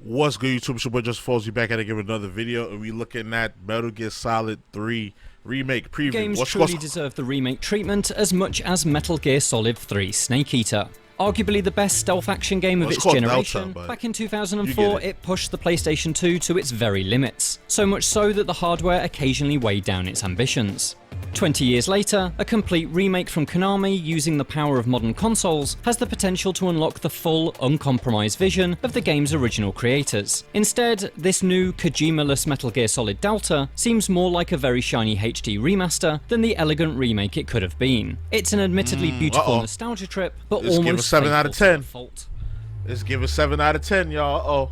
What's good, YouTube? It's your boy JusticeXFalls. You back at it again with another video, and we looking at Metal Gear Solid 3 Remake preview. Games truly deserve the remake treatment as much as Metal Gear Solid 3 Snake Eater. Arguably the best stealth action game of its generation, back in 2004 it pushed the PlayStation 2 to its very limits, so much so that the hardware occasionally weighed down its ambitions. 20 years later, a complete remake from Konami using the power of modern consoles has the potential to unlock the full, uncompromised vision of the game's original creators. Instead, this new Kojima-less Metal Gear Solid Delta seems more like a very shiny HD remaster than the elegant remake it could have been. It's an admittedly beautiful nostalgia trip, but almost give a 7 out of 10. Fault. Let's give a 7 out of 10, y'all.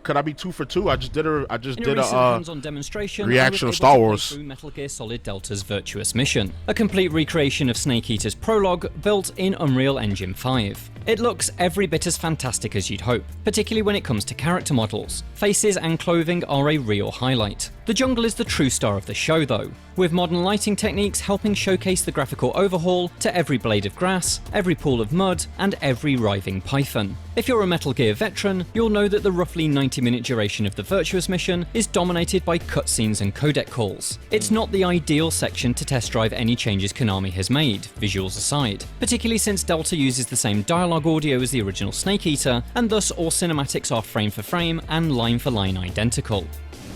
Could I be 2 for 2? I just did a hands-on demonstration reaction of Star Wars. Through Metal Gear Solid Delta's Virtuous Mission, a complete recreation of Snake Eater's prologue built in Unreal Engine 5. It looks every bit as fantastic as you'd hope, particularly when it comes to character models. Faces and clothing are a real highlight. The jungle is the true star of the show though, with modern lighting techniques helping showcase the graphical overhaul to every blade of grass, every pool of mud, and every writhing python. If you're a Metal Gear veteran, you'll know that the roughly 90-minute duration of the Virtuous Mission is dominated by cutscenes and codec calls. It's not the ideal section to test drive any changes Konami has made, visuals aside, particularly since Delta uses the same dialogue audio as the original Snake Eater, and thus all cinematics are frame for frame and line for line identical.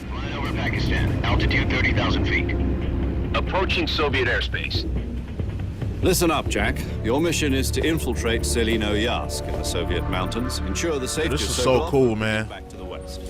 Flying over Pakistan, altitude 30,000 feet. Approaching Soviet airspace. Listen up, Jack. Your mission is to infiltrate Selino-Yarsk in the Soviet mountains, ensure the safety This is so cool, man. Back to the west.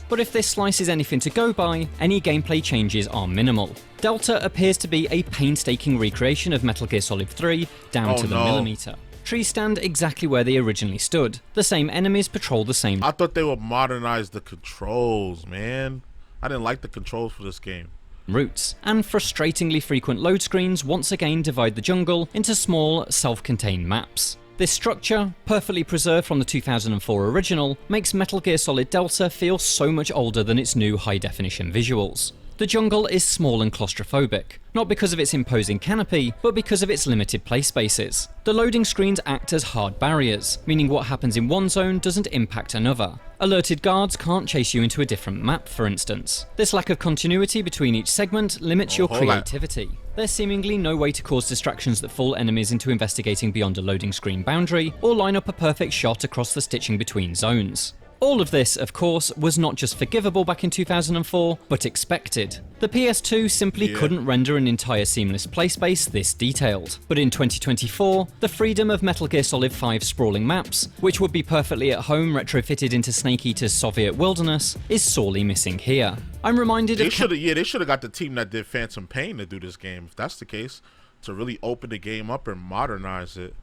But if this slice is anything to go by, any gameplay changes are minimal. Delta appears to be a painstaking recreation of Metal Gear Solid 3 down to the millimeter. Trees stand exactly where they originally stood. The same enemies patrol the same. I thought they would modernize the controls, man. I didn't like the controls for this game. Routes, and frustratingly frequent load screens once again divide the jungle into small, self-contained maps. This structure, perfectly preserved from the 2004 original, makes Metal Gear Solid Delta feel so much older than its new high-definition visuals. The jungle is small and claustrophobic, not because of its imposing canopy, but because of its limited play spaces. The loading screens act as hard barriers, meaning what happens in one zone doesn't impact another. Alerted guards can't chase you into a different map, for instance. This lack of continuity between each segment limits your creativity. There's seemingly no way to cause distractions that fool enemies into investigating beyond a loading screen boundary, or line up a perfect shot across the stitching between zones. All of this, of course, was not just forgivable back in 2004, but expected. The PS2 simply couldn't render an entire seamless play space this detailed. But in 2024, the freedom of Metal Gear Solid 5's sprawling maps, which would be perfectly at home retrofitted into Snake Eater's Soviet wilderness, is sorely missing here. I'm reminded they should have got the team that did Phantom Pain to do this game, if that's the case, to really open the game up and modernize it.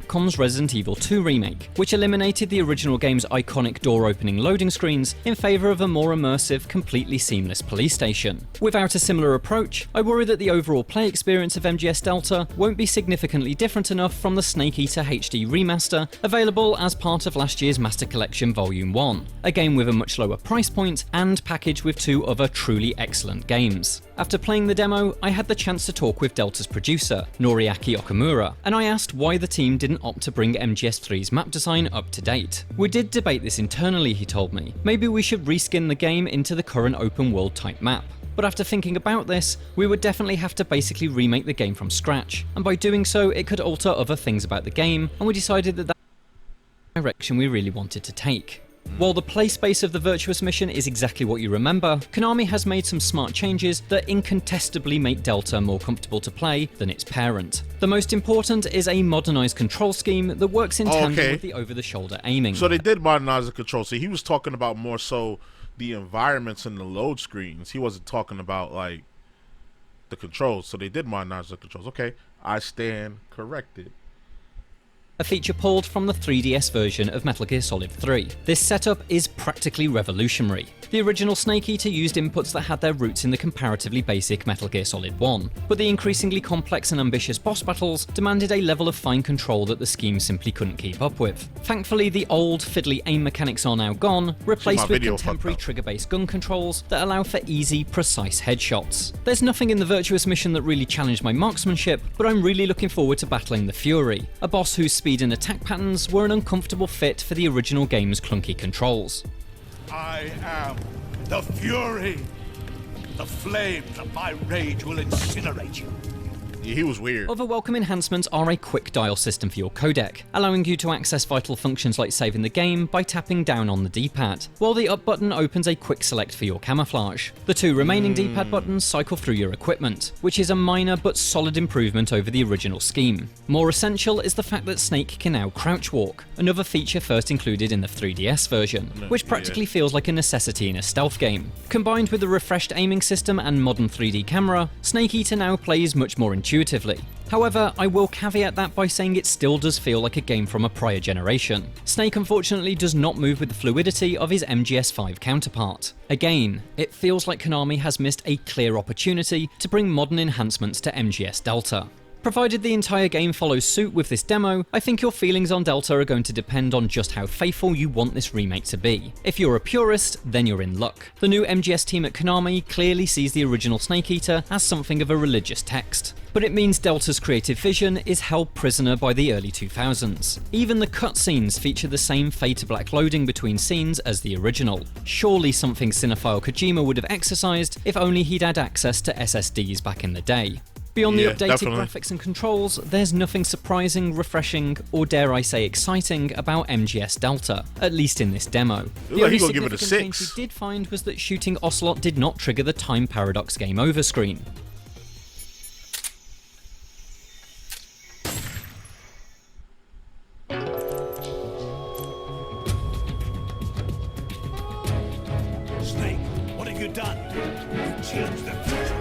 Capcom's Resident Evil 2 remake, which eliminated the original game's iconic door-opening loading screens in favour of a more immersive, completely seamless police station. Without a similar approach, I worry that the overall play experience of MGS Delta won't be significantly different enough from the Snake Eater HD remaster available as part of last year's Master Collection Volume 1, a game with a much lower price point and packaged with 2 other truly excellent games. After playing the demo, I had the chance to talk with Delta's producer, Noriaki Okamura, and I asked why the team didn't opt to bring MGS3's map design up to date. We did debate this internally, he told me. Maybe we should reskin the game into the current open world type map. But after thinking about this, we would definitely have to basically remake the game from scratch, and by doing so it could alter other things about the game, and we decided that that's the direction we really wanted to take. While the play space of the Virtuous Mission is exactly what you remember, Konami has made some smart changes that incontestably make Delta more comfortable to play than its parent. The most important is a modernised control scheme that works in tandem with the over-the-shoulder aiming. So they did modernize the control. So he was talking about more so the environments and the load screens. He wasn't talking about like the controls. So they did modernize the controls. Okay, I stand corrected. A feature pulled from the 3DS version of Metal Gear Solid 3. This setup is practically revolutionary. The original Snake Eater used inputs that had their roots in the comparatively basic Metal Gear Solid 1, but the increasingly complex and ambitious boss battles demanded a level of fine control that the scheme simply couldn't keep up with. Thankfully, the old fiddly aim mechanics are now gone, replaced with contemporary trigger-based gun controls that allow for easy, precise headshots. There's nothing in the Virtuous Mission that really challenged my marksmanship, but I'm really looking forward to battling the Fury, a boss whose speed speed and attack patterns were an uncomfortable fit for the original game's clunky controls. I am the Fury. The flames of my rage will incinerate you. Yeah, he was weird. Other welcome enhancements are a quick dial system for your codec, allowing you to access vital functions like saving the game by tapping down on the D-pad, while the up button opens a quick select for your camouflage. The two remaining D-pad buttons cycle through your equipment, which is a minor but solid improvement over the original scheme. More essential is the fact that Snake can now crouch walk, another feature first included in the 3DS version, which practically feels like a necessity in a stealth game. Combined with the refreshed aiming system and modern 3D camera, Snake Eater now plays much more intuitively. However, I will caveat that by saying it still does feel like a game from a prior generation. Snake unfortunately does not move with the fluidity of his MGS5 counterpart. Again, it feels like Konami has missed a clear opportunity to bring modern enhancements to MGS Delta. Provided the entire game follows suit with this demo, I think your feelings on Delta are going to depend on just how faithful you want this remake to be. If you're a purist, then you're in luck. The new MGS team at Konami clearly sees the original Snake Eater as something of a religious text. But it means Delta's creative vision is held prisoner by the early 2000s. Even the cutscenes feature the same fade to black loading between scenes as the original. Surely something cinephile Kojima would have exercised if only he'd had access to SSDs back in the day. Beyond the updated graphics and controls, there's nothing surprising, refreshing, or dare I say exciting about MGS Delta, at least in this demo. The only significant change we did find was that shooting Ocelot did not trigger the time paradox game over screen. Snake, what have you done? You changed the future.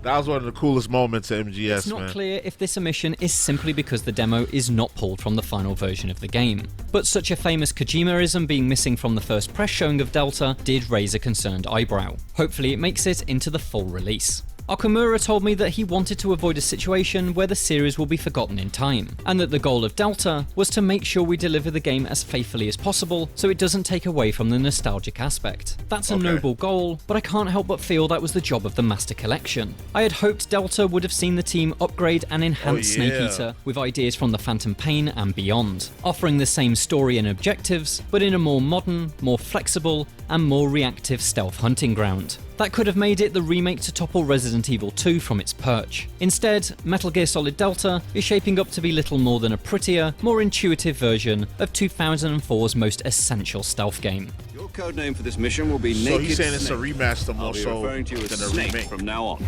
That was one of the coolest moments at MGS, It's not clear if this omission is simply because the demo is not pulled from the final version of the game, but such a famous Kojimaism being missing from the first press showing of Delta did raise a concerned eyebrow. Hopefully it makes it into the full release. Okamura told me that he wanted to avoid a situation where the series will be forgotten in time, and that the goal of Delta was to make sure we deliver the game as faithfully as possible so it doesn't take away from the nostalgic aspect. That's a noble goal, but I can't help but feel that was the job of the Master Collection. I had hoped Delta would have seen the team upgrade and enhance Snake Eater with ideas from the Phantom Pain and beyond, offering the same story and objectives, but in a more modern, more flexible, and more reactive stealth hunting ground. That could have made it the remake to topple Resident Evil 2 from its perch. Instead, Metal Gear Solid Delta is shaping up to be little more than a prettier, more intuitive version of 2004's most essential stealth game. Your codename for this mission will be Naked So he's saying Snake. it's a remaster more I'll be so referring to you as than a Snake remake. from now on.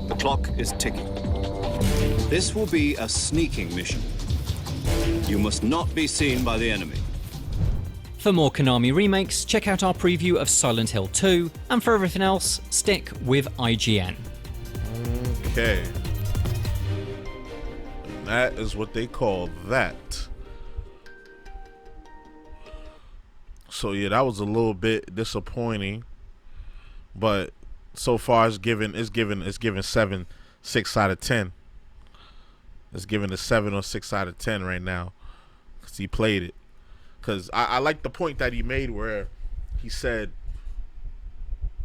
The clock is ticking. This will be a sneaking mission. You must not be seen by the enemy. For more Konami remakes, check out our preview of Silent Hill 2, and for everything else, stick with IGN. Okay. And that is what they call that. So yeah, that was a little bit disappointing, but so far it's given 7, 6 out of 10. It's given a 7 or 6 out of 10 right now because he played it. Because I like the point that he made where he said,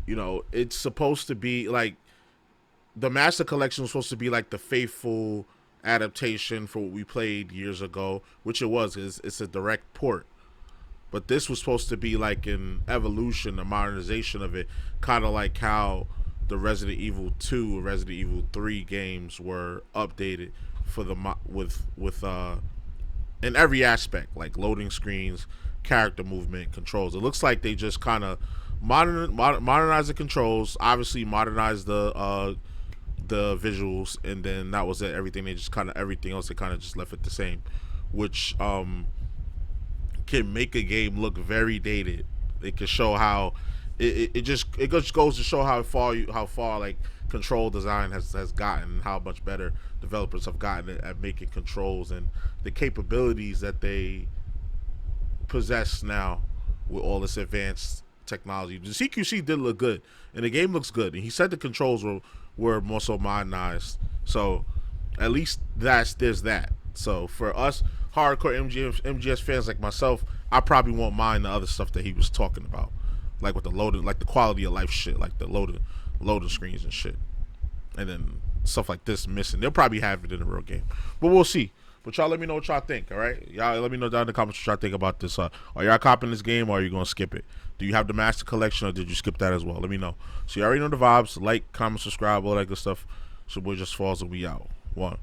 you know, it's supposed to be like the Master Collection was supposed to be like the faithful adaptation for what we played years ago, which it was. It's a direct port. But this was supposed to be like an evolution, a modernization of it, kind of like how the Resident Evil 2 and Resident Evil 3 games were updated for the in every aspect, like loading screens, character movement, controls. It looks like they just kind of modernized the controls, obviously modernized the visuals, and then that was it. Everything else they kind of just left it the same, which can make a game look very dated. It can show how it just goes to show how far like control design has gotten, how much better developers have gotten at making controls and the capabilities that they possess now with all this advanced technology. The CQC did look good and the game looks good, and he said the controls were more so modernized, so at least there's that. So for us hardcore MGS fans like myself, I probably won't mind the other stuff that he was talking about, like with the loading, like the quality of life shit, like the loading screens and shit, and then stuff like this missing. They'll probably have it in the real game, but we'll see. But y'all let me know what y'all think, all right? Y'all let me know down in the comments what y'all think about this. Are y'all copying this game, or are you going to skip it? Do you have the Master Collection, or did you skip that as well? Let me know. So you already know the vibes. Like, comment, subscribe, all that good stuff. So boy, JusticeXFalls will be out. One.